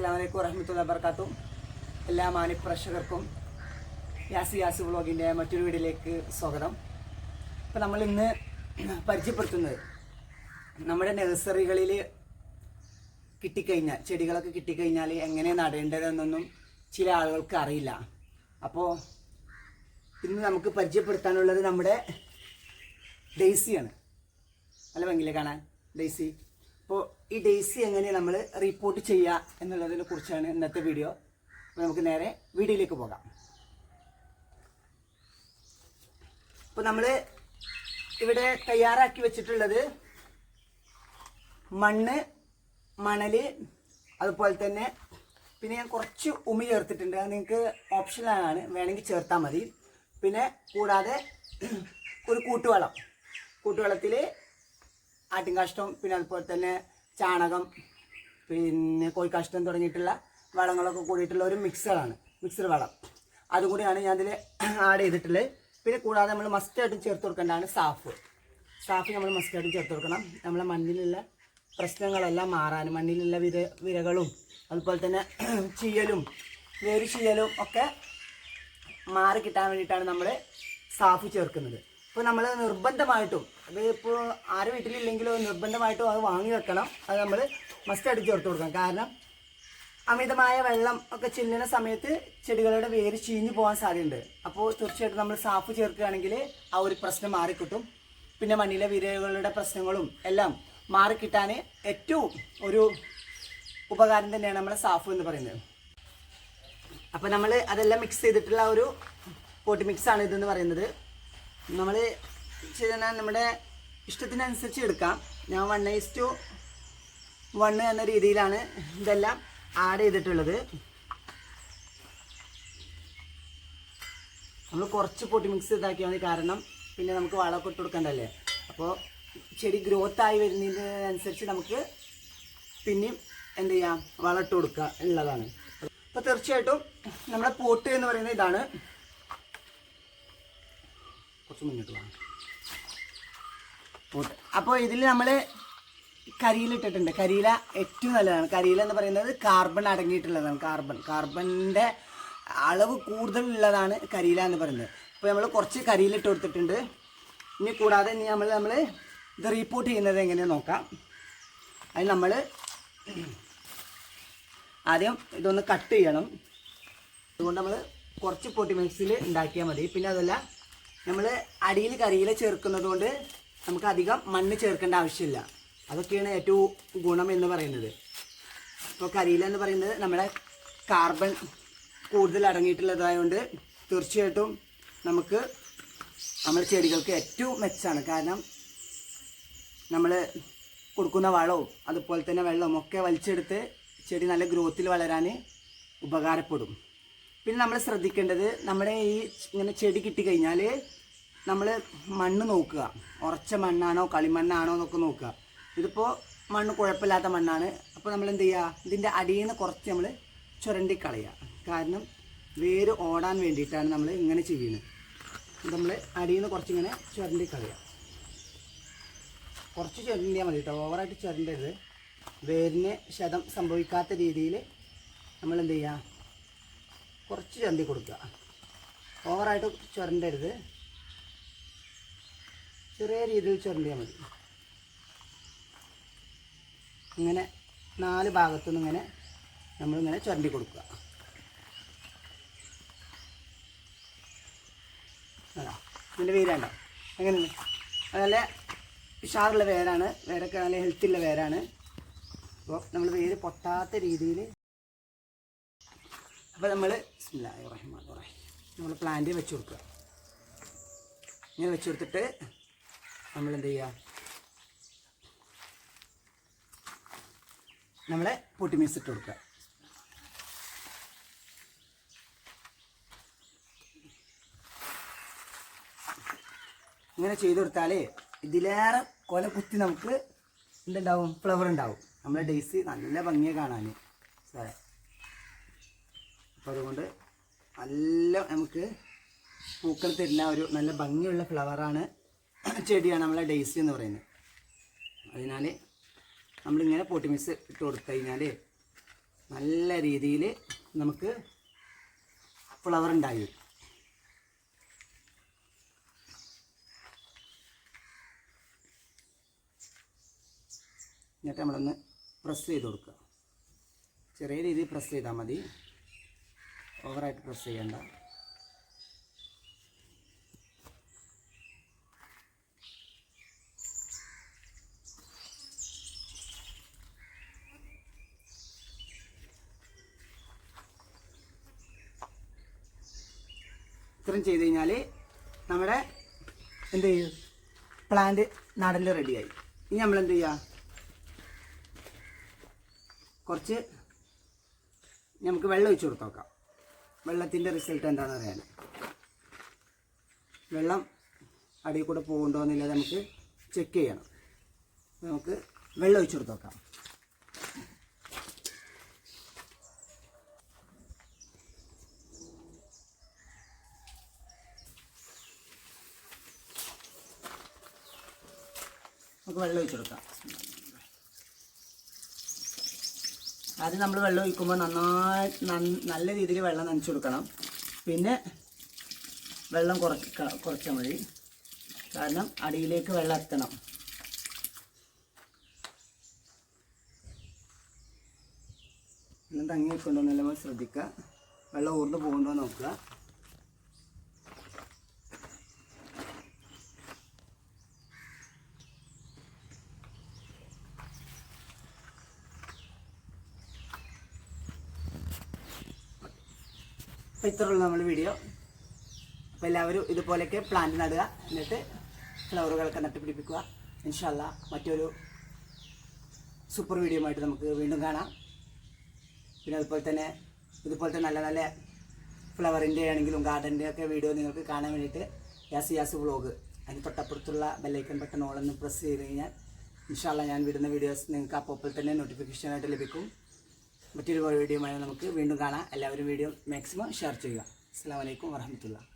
അസ്സലാമു അലൈക്കും വറഹ്മത്തുള്ളാഹി വബറകാതുഹു. എല്ലാ മാന്യപ്രേക്ഷകർക്കും യാസി വ്ളോഗിൻ്റെ മറ്റൊരു വീഡിയോയിലേക്ക് സ്വാഗതം. അപ്പോൾ നമ്മൾ ഇന്ന് പരിചയപ്പെടുത്തുന്നത് നമ്മുടെ നഴ്സറികളിൽ കിട്ടിക്കഴിഞ്ഞാൽ ചെടികളൊക്കെ കിട്ടിക്കഴിഞ്ഞാൽ എങ്ങനെ നടേണ്ടതെന്നൊന്നും ചില ആളുകൾക്ക് അറിയില്ല. അപ്പോൾ ഇന്ന് നമുക്ക് പരിചയപ്പെടുത്താനുള്ളത് നമ്മുടെ ഡെയ്സിയാണ്. നല്ല ഭംഗിയില്ലേ കാണാൻ ഡെയ്സി. അപ്പോൾ ഈ ഡെയ്സി എങ്ങനെ നമ്മൾ റിപ്പോർട്ട് ചെയ്യുക എന്നുള്ളതിനെ കുറിച്ചാണ് ഇന്നത്തെ വീഡിയോ. അപ്പോൾ നമുക്ക് നേരെ വീഡിയോയിലേക്ക് പോകാം. അപ്പോൾ നമ്മൾ ഇവിടെ തയ്യാറാക്കി വെച്ചിട്ടുള്ളത് മണ്ണ്, മണൽ, അതുപോലെ തന്നെ പിന്നെ ഞാൻ കുറച്ച് ഉമി ചേർത്തിട്ടുണ്ട്. അത് നിങ്ങൾക്ക് ഓപ്ഷനാണ്, വേണമെങ്കിൽ ചേർത്താൽ മതി. പിന്നെ കൂടാതെ ഒരു കൂട്ടുവളത്തിൽ ആട്ടിൻകാഷ്ടം, പിന്നെ അതുപോലെ തന്നെ ചാണകം, പിന്നെ കോഴിക്കാഷ്ടം തുടങ്ങിയിട്ടുള്ള വളങ്ങളൊക്കെ കൂടിയിട്ടുള്ള ഒരു മിക്സർ വളം. അതും കൂടിയാണ് ഞാൻ ഇതിൽ ആഡ് ചെയ്തിട്ടുള്ളത്. പിന്നെ കൂടാതെ നമ്മൾ മസ്റ്റായിട്ടും ചേർത്ത് കൊടുക്കേണ്ടതാണ് സാഫ് നമ്മൾ മസ്റ്റായിട്ടും ചേർത്ത് കൊടുക്കണം. നമ്മളെ മണ്ണിലുള്ള പ്രശ്നങ്ങളെല്ലാം മാറാൻ, മണ്ണിലുള്ള വിരകളും അതുപോലെ തന്നെ വേര് ചീയലും ഒക്കെ മാറി കിട്ടാൻ വേണ്ടിയിട്ടാണ് നമ്മൾ സാഫ് ചേർക്കുന്നത്. ഇപ്പോൾ നമ്മൾ നിർബന്ധമായിട്ടും, അത് ഇപ്പോൾ ആരും വീട്ടിലില്ലെങ്കിലോ നിർബന്ധമായിട്ടും അത് വാങ്ങി വെക്കണം. അത് നമ്മൾ മസ്റ്റായിട്ട് ചേർത്ത് കൊടുക്കണം. കാരണം അമിതമായ വെള്ളം ഒക്കെ ചെല്ലുന്ന സമയത്ത് ചെടികളുടെ വേര് ചീഞ്ഞു പോകാൻ സാധ്യതയുണ്ട്. അപ്പോൾ തീർച്ചയായിട്ടും നമ്മൾ സാഫ് ചേർക്കുകയാണെങ്കിൽ ആ ഒരു പ്രശ്നം മാറിക്കിട്ടും. പിന്നെ മണ്ണിലെ വിരകളുടെ പ്രശ്നങ്ങളും എല്ലാം മാറിക്കിട്ടാൻ ഏറ്റവും ഒരു ഉപകാരം തന്നെയാണ് നമ്മുടെ സാഫ് എന്ന് പറയുന്നത്. അപ്പോൾ നമ്മൾ അതെല്ലാം മിക്സ് ചെയ്തിട്ടുള്ള ഒരു പോട്ടി മിക്സാണ് ഇതെന്ന് പറയുന്നത്. നമ്മൾ നമ്മുടെ ഇഷ്ടത്തിനനുസരിച്ച് എടുക്കാം. ഞാൻ 1:1 എന്ന രീതിയിലാണ് ഇതെല്ലാം ആഡ് ചെയ്തിട്ടുള്ളത്. നമ്മൾ കുറച്ച് പൊട്ടി മിക്സ് ഇതാക്കിയാൽ മതി. കാരണം പിന്നെ നമുക്ക് വളമൊക്കെ ഇട്ട് കൊടുക്കണ്ടല്ലേ. അപ്പോൾ ചെടി ഗ്രോത്തായി വരുന്നതിനനുസരിച്ച് നമുക്ക് പിന്നെയും എന്ത് ചെയ്യാം, വളം ഇട്ട് കൊടുക്കുക എന്നുള്ളതാണ്. അപ്പോൾ തീർച്ചയായിട്ടും നമ്മുടെ പോട്ട് എന്ന് പറയുന്നത് ഇതാണ്. കുറച്ച് മുന്നോട്ട് പോകാം. പോട്ട്. അപ്പോൾ ഇതിൽ നമ്മൾ കരിയില ഇട്ടിട്ടുണ്ട്. കരിയില ഏറ്റവും നല്ലതാണ്. കരിയില എന്ന് പറയുന്നത് കാർബൺ അടങ്ങിയിട്ടുള്ളതാണ്. കാർബണിൻ്റെ അളവ് കൂടുതലുള്ളതാണ് കരിയില എന്ന് പറയുന്നത്. അപ്പോൾ നമ്മൾ കുറച്ച് കരിയില ഇട്ട് കൊടുത്തിട്ടുണ്ട്. ഇനി കൂടാതെ നമ്മൾ ഇത് റിപ്പോർട്ട് ചെയ്യുന്നത് എങ്ങനെയാണെന്ന് നോക്കാം. അതിന് നമ്മൾ ആദ്യം ഇതൊന്ന് കട്ട് ചെയ്യണം. അതുകൊണ്ട് നമ്മൾ കുറച്ച് പൊട്ടി മിക്സിൽ ഉണ്ടാക്കിയാൽ മതി. പിന്നെ അതല്ല, നമ്മൾ അടിയിൽ കരിയില ചേർക്കുന്നത് കൊണ്ട് നമുക്ക് അധികം മണ്ണ് ചേർക്കേണ്ട ആവശ്യമില്ല. അതൊക്കെയാണ് ഏറ്റവും ഗുണം എന്ന് പറയുന്നത്. ഇപ്പോൾ കരിയില എന്ന് പറയുന്നത് നമ്മുടെ കാർബൺ കൂടുതൽ അടങ്ങിയിട്ടുള്ളതായതുകൊണ്ട് തീർച്ചയായിട്ടും നമുക്ക് നമ്മുടെ ചെടികൾക്ക് ഏറ്റവും മെച്ചമാണ്. കാരണം നമ്മൾ കൊടുക്കുന്ന വളവും അതുപോലെ തന്നെ വെള്ളവും ഒക്കെ വലിച്ചെടുത്ത് ചെടി നല്ല ഗ്രോത്തിൽ വളരാൻ ഉപകാരപ്പെടും. പിന്നെ നമ്മൾ ശ്രദ്ധിക്കേണ്ടത്, നമ്മുടെ ഈ ഇങ്ങനെ ചെടി കിട്ടിക്കഴിഞ്ഞാൽ നമ്മൾ മണ്ണ് നോക്കുക. ഉറച്ച മണ്ണാണോ കളിമണ്ണാണോ എന്നൊക്കെ നോക്കുക. ഇതിപ്പോൾ മണ്ണ് കുഴപ്പമില്ലാത്ത മണ്ണാണ്. അപ്പോൾ നമ്മൾ എന്ത് ചെയ്യുക, ഇതിൻ്റെ അടിയിൽ നിന്ന് കുറച്ച് നമ്മൾ ചുരണ്ടി കളയുക. കാരണം വേര് ഓടാൻ വേണ്ടിയിട്ടാണ് നമ്മൾ ഇങ്ങനെ ചെയ്യുന്നത്. നമ്മൾ അടിയിൽ നിന്ന് കുറച്ചിങ്ങനെ ചുരണ്ടി കളയുക. കുറച്ച് ചുരണ്ടിയാൽ മതി കേട്ടോ, ഓവറായിട്ട് ചുരണ്ടരുത്. വേരിന് ക്ഷതം സംഭവിക്കാത്ത രീതിയിൽ നമ്മൾ എന്ത് ചെയ്യുക, കുറച്ച് ചുരണ്ടി കൊടുക്കുക. ഓവറായിട്ട് ചുരണ്ടരുത്, ചെറിയ രീതിയിൽ ചുരണ്ടിയാൽ മതി. ഇങ്ങനെ 4 ഭാഗത്തുനിന്ന് ഇങ്ങനെ നമ്മളിങ്ങനെ ചുരണ്ടി കൊടുക്കുക. ഇതിൻ്റെ വേരാണ്ടോ എങ്ങനെ, നല്ല ഉഷാറുള്ള വേരാണ്. വേരൊക്കെ നല്ല ഹെൽത്തുള്ള വേരാണ്. അപ്പോൾ നമ്മൾ വേര് പൊട്ടാത്ത രീതിയിൽ അപ്പോൾ നമ്മൾ പ്ലാന്റ് വെച്ച് കൊടുക്കുക. ഇങ്ങനെ വെച്ച് കൊടുത്തിട്ട് നമ്മൾ എന്ത് ചെയ്യുക, നമ്മളെ പൊട്ടി മിക്സ് ഇട്ട് കൊടുക്കുക. ഇങ്ങനെ ചെയ്ത് കൊടുത്താൽ ഇതിലേറെ കൊല കുത്തി നമുക്ക് എന്തുണ്ടാവും, ഫ്ലവർ ഉണ്ടാവും. നമ്മളെ ഡെയ്സി നല്ല ഭംഗിയെ കാണാൻ സാറേ. അപ്പോൾ അതുകൊണ്ട് നല്ല നമുക്ക് പൂക്കൾ തരുന്ന ഒരു നല്ല ഭംഗിയുള്ള ഫ്ലവറാണ്, ചെടിയാണ് നമ്മളെ ഡെയ്സി എന്ന് പറയുന്നത്. അതിനാൽ നമ്മളിങ്ങനെ പൊട്ടി മിക്സ് ഇട്ട് കൊടുത്തു കഴിഞ്ഞാൽ നല്ല രീതിയിൽ നമുക്ക് ഫ്ലവർ ഉണ്ടായി വരും. എന്നിട്ട് നമ്മളൊന്ന് പ്രസ് ചെയ്ത് കൊടുക്കുക. ചെറിയ രീതിയിൽ പ്രസ് ചെയ്താൽ മതി, ഓവറായിട്ട് പ്രസ് ചെയ്യണ്ട. ഇത്രയും ചെയ്ത് കഴിഞ്ഞാൽ നമ്മുടെ എന്ത് ചെയ്യും, പ്ലാന്റ് നടല് റെഡിയായി. ഇനി നമ്മൾ എന്ത് ചെയ്യുക, കുറച്ച് നമുക്ക് വെള്ളം ഒഴിച്ച് കൊടുത്ത് നോക്കാം. വെള്ളത്തിൻ്റെ റിസൾട്ട് എന്താണെന്ന് അറിയാൻ. വെള്ളം അടിയിൽ കൂടെ പോകുന്നുണ്ടോ എന്നുള്ളത് നമുക്ക് ചെക്ക് ചെയ്യണം. നമുക്ക് വെള്ളം ഒഴിച്ച് കൊടുത്ത് നോക്കാം. നമുക്ക് വെള്ളം ഒഴിച്ച് കൊടുക്കാം. ആദ്യം നമ്മൾ വെള്ളം ഒഴിക്കുമ്പോൾ നല്ല രീതിയിൽ വെള്ളം നനച്ചു കൊടുക്കണം. പിന്നെ വെള്ളം കുറച്ചാൽ മതി, കാരണം അടിയിലേക്ക് വെള്ളം എത്തണം. വെള്ളം തങ്ങി വെക്കുന്നുണ്ടോ നമ്മൾ ശ്രദ്ധിക്കുക. വെള്ളം ഊർന്ന് പോകുന്നുണ്ടോ നോക്കുക. അപ്പോൾ ഇത്രയുള്ള നമ്മുടെ വീഡിയോ. അപ്പോൾ എല്ലാവരും ഇതുപോലെയൊക്കെ പ്ലാന്റ് നടുക, എന്നിട്ട് ഫ്ലവറുകളൊക്കെ നട്ടുപിടിപ്പിക്കുക. ഇൻഷാ അല്ലാ മറ്റൊരു സൂപ്പർ വീഡിയോ ആയിട്ട് നമുക്ക് വീണ്ടും കാണാം. പിന്നെ അതുപോലെ ഇതുപോലത്തെ നല്ല നല്ല ഫ്ലവറിൻ്റെ ആണെങ്കിലും ഗാർഡൻ്റെ ഒക്കെ വീഡിയോ നിങ്ങൾക്ക് കാണാൻ വേണ്ടിയിട്ട് യാസ് വ്ളോഗ് അതിന് തൊട്ടപ്പുറത്തുള്ള ബെല്ലൈക്കൺ ബട്ടൺ ഓളൊന്ന് പ്രസ് ചെയ്ത് കഴിഞ്ഞാൽ ഇൻഷാ അല്ലാ ഞാൻ വിടുന്ന വീഡിയോസ് നിങ്ങൾക്ക് അപ്പോൾ തന്നെ നോട്ടിഫിക്കേഷനായിട്ട് ലഭിക്കും. മറ്റൊരു വീഡിയോയുമായി നമുക്ക് വീണ്ടും കാണാം. എല്ലാവരും വീഡിയോ മാക്സിമം ഷെയർ ചെയ്യുക. അസ്സലാമു അലൈക്കും വറഹ്മത്തുള്ളാഹി.